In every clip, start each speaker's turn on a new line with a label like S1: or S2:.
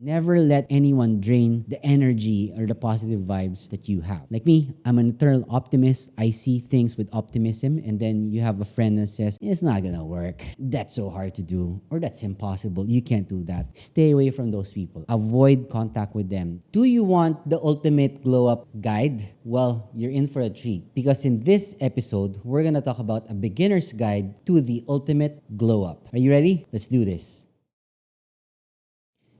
S1: Never let anyone drain the energy or the positive vibes that you have. Like me, I'm an eternal optimist. I see things with optimism, and then you have a friend that says, it's not gonna work. That's so hard to do, or that's impossible. You can't do that. Stay away from those people. Avoid contact with them. Do you want the ultimate glow up guide? Well, you're in for a treat, because in this episode, we're gonna talk about a beginner's guide to the ultimate glow up. Are you ready? Let's do this.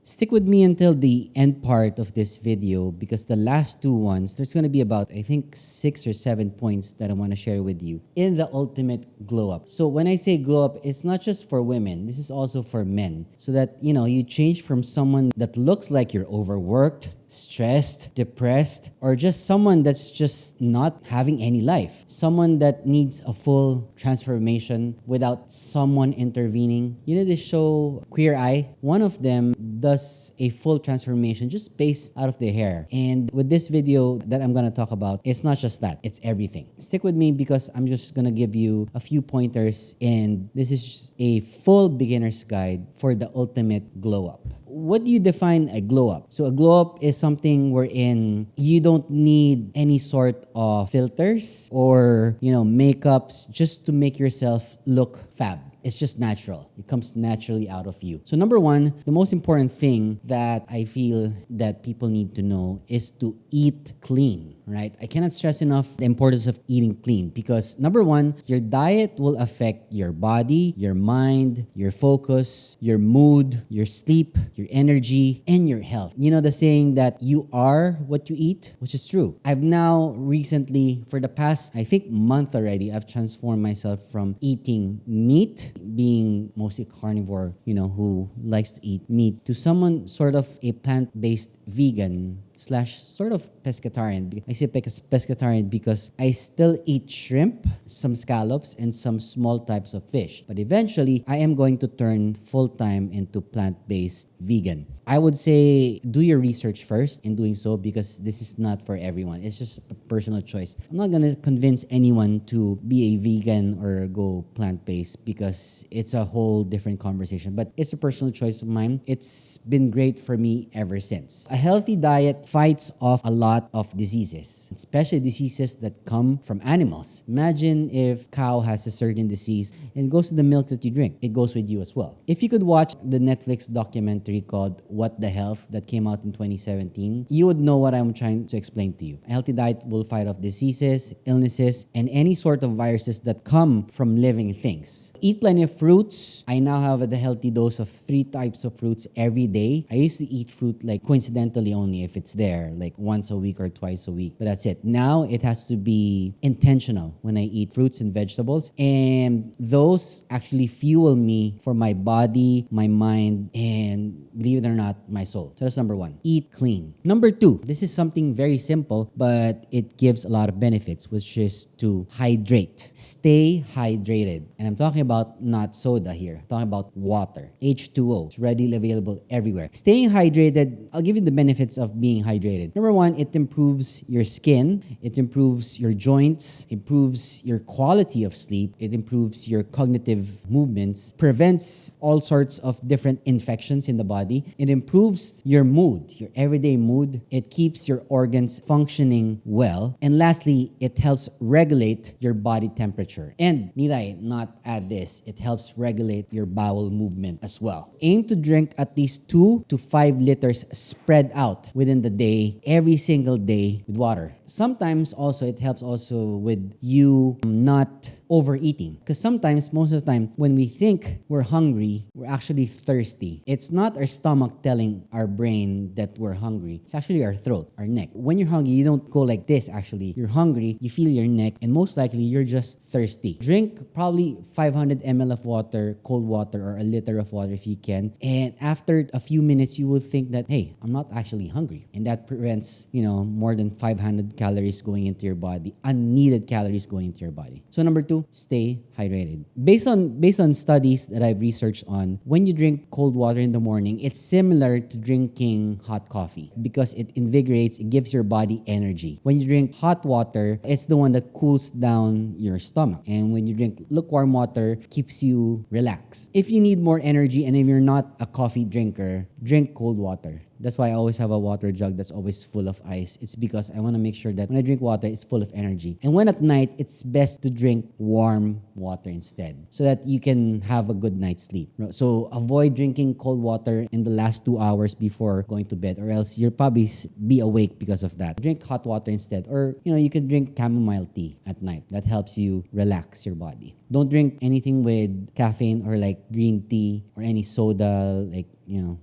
S1: Stick with me until the end part of this video, because the last two ones, there's going to be about, I think, 6 or 7 points that I want to share with you in the ultimate glow up. So when I say glow up, it's not just for women. This is also for men. So that, you change from someone that looks like you're overworked, stressed, depressed, or just someone that's just not having any life. Someone that needs a full transformation without someone intervening. You know this show, Queer Eye? One of them does a full transformation just based out of their hair. And with this video that I'm gonna talk about, it's not just that, it's everything. Stick with me, because I'm just gonna give you a few pointers, and this is just a full beginner's guide for the ultimate glow up. What do you define a glow up? So a glow up is something wherein you don't need any sort of filters or, makeups just to make yourself look fab. It's just natural. It comes naturally out of you. So number one, the most important thing that I feel that people need to know is to eat clean, right? I cannot stress enough the importance of eating clean, because number one, your diet will affect your body, your mind, your focus, your mood, your sleep, your energy, and your health. You know the saying that you are what you eat, which is true. I've now recently, for the past, I think, month already, I've transformed myself from eating meat, being mostly carnivore, who likes to eat meat, to someone sort of a plant-based vegan / sort of pescatarian. I say pescatarian because I still eat shrimp, some scallops, and some small types of fish. But eventually, I am going to turn full-time into plant-based vegan. I would say do your research first in doing so, because this is not for everyone. It's just a personal choice. I'm not gonna convince anyone to be a vegan or go plant-based, because it's a whole different conversation. But it's a personal choice of mine. It's been great for me ever since. A healthy diet fights off a lot of diseases, especially diseases that come from animals. Imagine if cow has a certain disease and it goes to the milk that you drink. It goes with you as well. If you could watch the Netflix documentary called What the Health that came out in 2017, you would know what I'm trying to explain to you. A healthy diet will fight off diseases, illnesses, and any sort of viruses that come from living things. Eat plenty of fruits. I now have a healthy dose of 3 types of fruits every day. I used to eat fruit like coincidentally only if it's there, like once a week or twice a week. But that's it. Now it has to be intentional when I eat fruits and vegetables. And those actually fuel me for my body, my mind, and believe it or not, my soul. So that's number one. Eat clean. Number two, this is something very simple, but it gives a lot of benefits, which is to hydrate. Stay hydrated. And I'm talking about not soda here. I'm talking about water. H2O. It's readily available everywhere. Staying hydrated, I'll give you the benefits of being hydrated. Number one, it improves your skin. It improves your joints, improves your quality of sleep. It improves your cognitive movements, prevents all sorts of different infections in the body. It improves your mood, your everyday mood. It keeps your organs functioning well. And lastly, it helps regulate your body temperature. And need I not add this, it helps regulate your bowel movement as well. Aim to drink at least 2 to 5 liters spread out within the day, every single day, with water. Sometimes also it helps also with you not overeating, because sometimes, most of the time, when we think we're hungry, we're actually thirsty. It's not our stomach telling our brain that we're hungry. It's actually our throat, our neck. When you're hungry, you don't go like this actually. You're hungry, you feel your neck, and most likely you're just thirsty. Drink probably 500 ml of water, cold water, or a liter of water if you can. And after a few minutes, you will think that, hey, I'm not actually hungry. And that prevents, more than 500 calories going into your body, unneeded calories going into your body. So number two, stay hydrated. Based on studies that I've researched on, when you drink cold water in the morning, it's similar to drinking hot coffee, because it invigorates, it gives your body energy. When you drink hot water, it's the one that cools down your stomach. And when you drink lukewarm water, keeps you relaxed. If you need more energy and if you're not a coffee drinker, drink cold water. That's why I always have a water jug that's always full of ice. It's because I want to make sure that when I drink water, it's full of energy. And when at night, it's best to drink warm water instead so that you can have a good night's sleep. So avoid drinking cold water in the last 2 hours before going to bed, or else you'll probably be awake because of that. Drink hot water instead, or you can drink chamomile tea at night. That helps you relax your body. Don't drink anything with caffeine or like green tea or any soda, like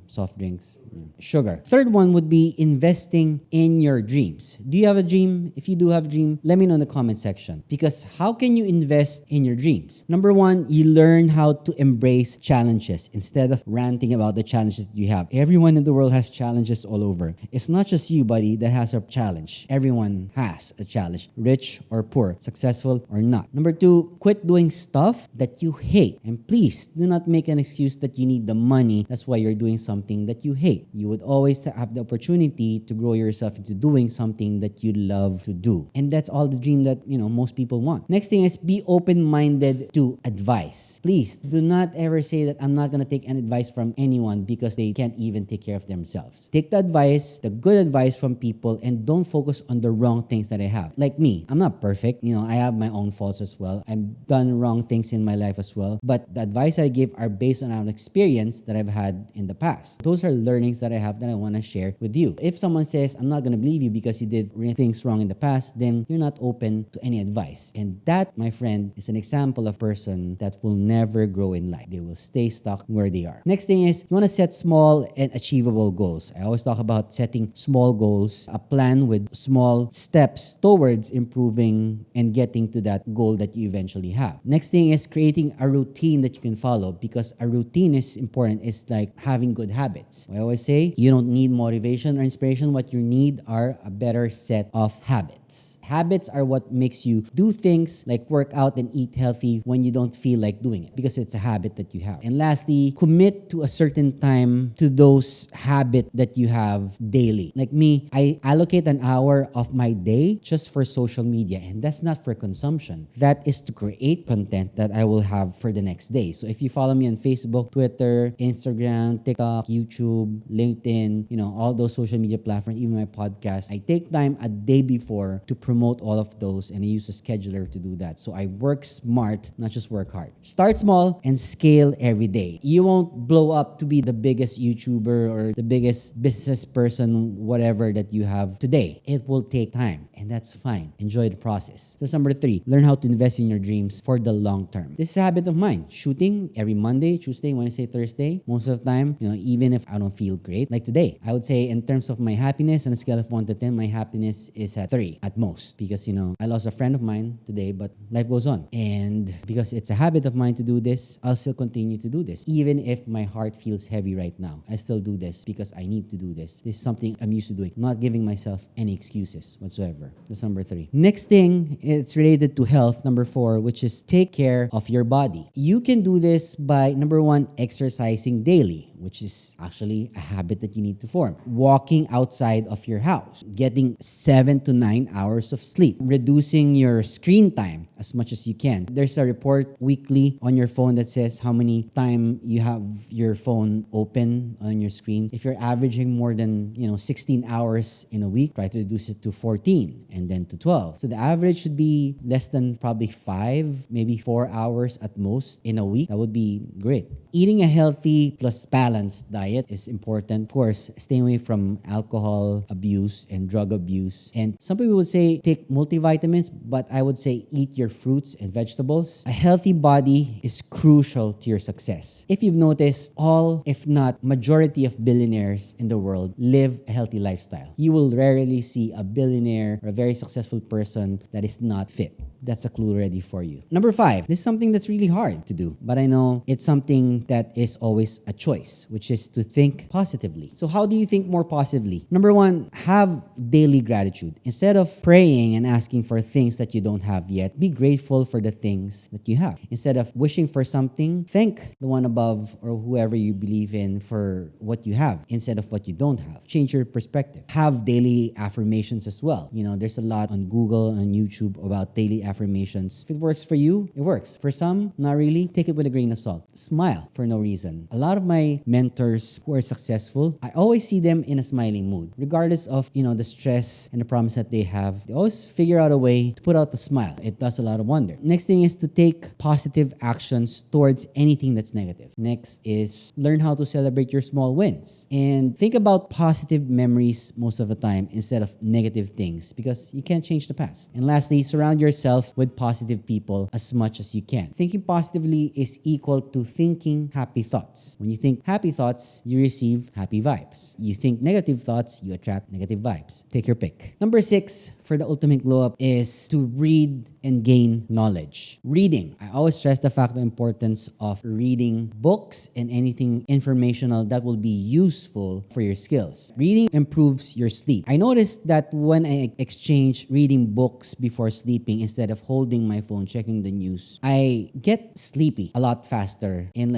S1: soft drinks, sugar. Third one would be investing in your dreams. Do you have a dream? If you do have a dream, let me know in the comment section. Because how can you invest in your dreams? Number one, you learn how to embrace challenges instead of ranting about the challenges that you have. Everyone in the world has challenges all over. It's not just you, buddy, that has a challenge. Everyone has a challenge, rich or poor, successful or not. Number two, quit doing stuff that you hate. And please do not make an excuse that you need the money. That's why you're doing something that you hate. You would always have the opportunity to grow yourself into doing something that you love to do. And that's all the dream that, most people want. Next thing is be open-minded to advice. Please do not ever say that I'm not going to take any advice from anyone because they can't even take care of themselves. Take the advice, the good advice from people, and don't focus on the wrong things that I have. Like me, I'm not perfect. I have my own faults as well. I've done wrong things in my life as well. But the advice I give are based on an experience that I've had in the past. Those are learnings that I have that I want to share with you. If someone says, I'm not going to believe you because you did things wrong in the past, then you're not open to any advice. And that, my friend, is an example of a person that will never grow in life. They will stay stuck where they are. Next thing is, you want to set small and achievable goals. I always talk about setting small goals, a plan with small steps towards improving and getting to that goal that you eventually have. Next thing is creating a routine that you can follow, because a routine is important. It's like having good habits. I always say you don't need motivation or inspiration. What you need are a better set of habits. Habits are what makes you do things like work out and eat healthy when you don't feel like doing it, because it's a habit that you have. And lastly, commit to a certain time to those habits that you have daily. Like me, I allocate an hour of my day just for social media, and that's not for consumption. That is to create content that I will have for the next day. So if you follow me on Facebook, Twitter, Instagram, TikTok, YouTube, LinkedIn, all those social media platforms, even my podcast, I take time a day before to promote all of those, and I use a scheduler to do that. So I work smart, not just work hard. Start small and scale every day. You won't blow up to be the biggest YouTuber or the biggest business person, whatever that you have today. It will take time, and that's fine. Enjoy the process. That's number 3. Learn how to invest in your dreams for the long term. This is a habit of mine. Shooting every Monday, Tuesday, Wednesday, Thursday. Most of the time, even if I don't feel great, like today, I would say in terms of my happiness, on a scale of 1 to 10, my happiness is at 3 at most, because I lost a friend of mine today, but life goes on. And because it's a habit of mine to do this, I'll still continue to do this. Even if my heart feels heavy right now, I still do this because I need to do this. This is something I'm used to doing. I'm not giving myself any excuses whatsoever. That's number 3. Next thing, it's related to health, number 4, which is take care of your body. You can do this by, number 1, exercising daily, which is actually a habit that you need to form. Walking outside of your house, getting 7 to 9 hours of sleep, reducing your screen time as much as you can. There's a report weekly on your phone that says how many time you have your phone open on your screen. If you're averaging more than 16 hours in a week, try to reduce it to 14 and then to 12. So the average should be less than probably 5, maybe 4 hours at most in a week. That would be great. Eating a healthy plus balanced diet is important. Of course, staying away from alcohol abuse and drug abuse. And some people would say take multivitamins, but I would say eat your fruits and vegetables. A healthy body is crucial to your success. If you've noticed, all, if not majority of billionaires in the world live a healthy lifestyle. You will rarely see a billionaire or a very successful person that is not fit. That's a clue already for you. Number 5, this is something that's really hard to do, but I know it's something that is always a choice, which is to think positively. So how do you think more positively? Number 1, have daily gratitude. Instead of praying and asking for things that you don't have yet, be grateful for the things that you have. Instead of wishing for something, thank the one above or whoever you believe in for what you have instead of what you don't have. Change your perspective. Have daily affirmations as well. There's a lot on Google and YouTube about daily affirmations. If it works for you, it works. For some, not really. Take it with a grain of salt. Smile for no reason. A lot of my mentors who are successful, I always see them in a smiling mood. Regardless of, the stress and the problems that they have, they always figure out a way to put out the smile. It does a lot of wonder. Next thing is to take positive actions towards anything that's negative. Next is learn how to celebrate your small wins. And think about positive memories most of the time instead of negative things, because you can't change the past. And lastly, surround yourself with positive people as much as you can. Thinking positively is equal to thinking happy thoughts. When you think happy thoughts, you receive happy vibes. You think negative thoughts, you attract negative vibes. Take your pick. Number 6 for the ultimate glow up is to read and gain knowledge. Reading. I always stress the fact, the importance of reading books and anything informational that will be useful for your skills. Reading improves your sleep. I noticed that when I exchange reading books before sleeping instead of holding my phone checking the news, I get sleepy a lot faster in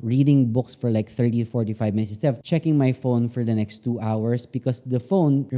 S1: reading books for 30 to 45 minutes instead of checking my phone for the next 2 hours, because the phone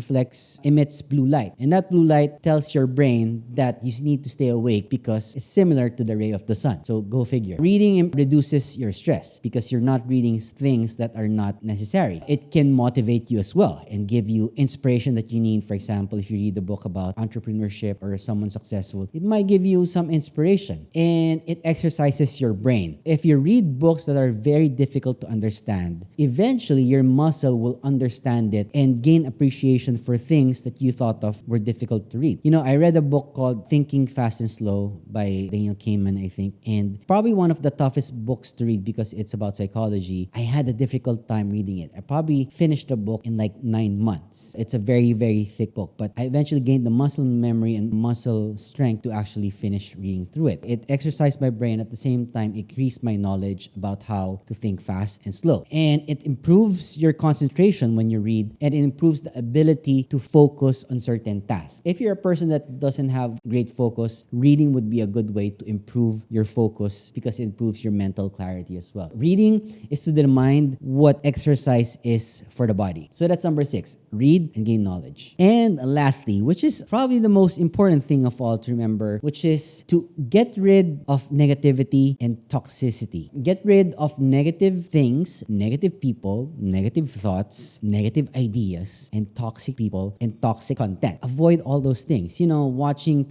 S1: emits blue light, and that blue light tells your brain that you need to stay awake because it's similar to the ray of the sun. So go figure. Reading reduces your stress because you're not reading things that are not necessary. It can motivate you as well and give you inspiration that you need. For example, if you read a book about entrepreneurship or someone successful, it might give you some inspiration, and it exercises your brain. If you read books that are very difficult to understand, eventually your muscle will understand it and gain appreciation for things that you thought of were difficult to read. I read a book called Thinking Fast and Slow by Daniel Kahneman, I think, and probably one of the toughest books to read because it's about psychology. I had a difficult time reading it. I probably finished the book in 9 months. It's a very, very thick book, but I eventually gained the muscle memory and muscle strength to actually finish reading through it. It exercised my brain, at the same time increased my knowledge about how to think fast and slow. And it improves your concentration when you read, and it improves the ability to focus on certain tasks. If you're a person that doesn't have great focus, reading would be a good way to improve your focus because it improves your mental clarity as well. Reading is to the mind what exercise is for the body. So that's number 6. Read and gain knowledge. And lastly, which is probably the most important thing of all to remember, which is to get rid of negativity and toxicity. Get rid of negative things, negative people, negative thoughts, negative ideas, and toxic people and toxic content. Avoid all those things. Watching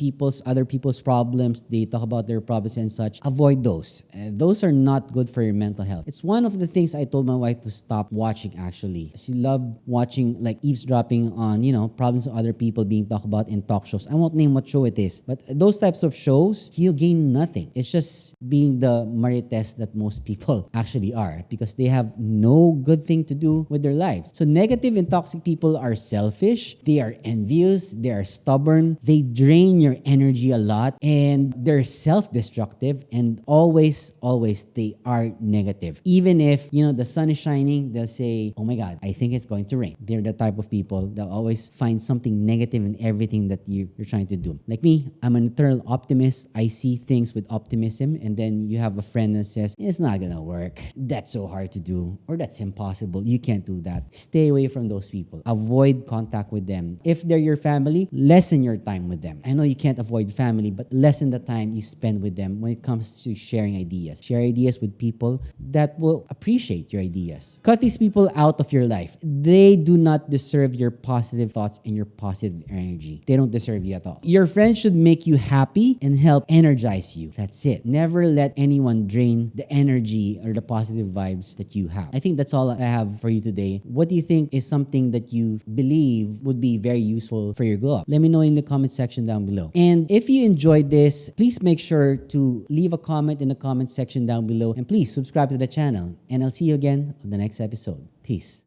S1: other people's problems, they talk about their problems and such. Avoid those. Those are not good for your mental health. It's one of the things I told my wife to stop watching, actually. She loved watching, eavesdropping on, problems of other people being talked about in talk shows. I won't name what show it is, but those types of shows, you gain nothing. It's just being the marites that most people actually are, because they have no good thing to do with their lives. So negative and toxic people are selfish, they are envious, they are stubborn, they drain your energy a lot, and they're self-destructive, and always they are negative. Even if, the sun is shining, they'll say, oh my God, I think it's going to rain. They're the type of people that always find something negative in everything that you're trying to do. Like me, I'm an eternal optimist. I see things with optimism, and then you have a friend that says, it's not gonna work. That's so hard to do, or that's impossible. You can't do that. Stay away from those people. Avoid contact with them. If they're your family, lessen your time with them. I know you can't avoid family, but lessen the time you spend with them when it comes to sharing ideas. Share ideas with people that will appreciate your ideas. Cut these people out of your life. They do not deserve your positive thoughts and your positive energy. They don't deserve you at all. Your friends should make you happy and help energize you. That's it. Never let anyone drain the energy or the positive vibes that you have. I think that's all I have for you today. What do you think is something that you believe would be very useful for your glow up? Let me know in the comment section down below. And if you enjoyed this, please make sure to leave a comment in the comment section down below, and please subscribe to the channel. And I'll see you again on the next episode. Peace.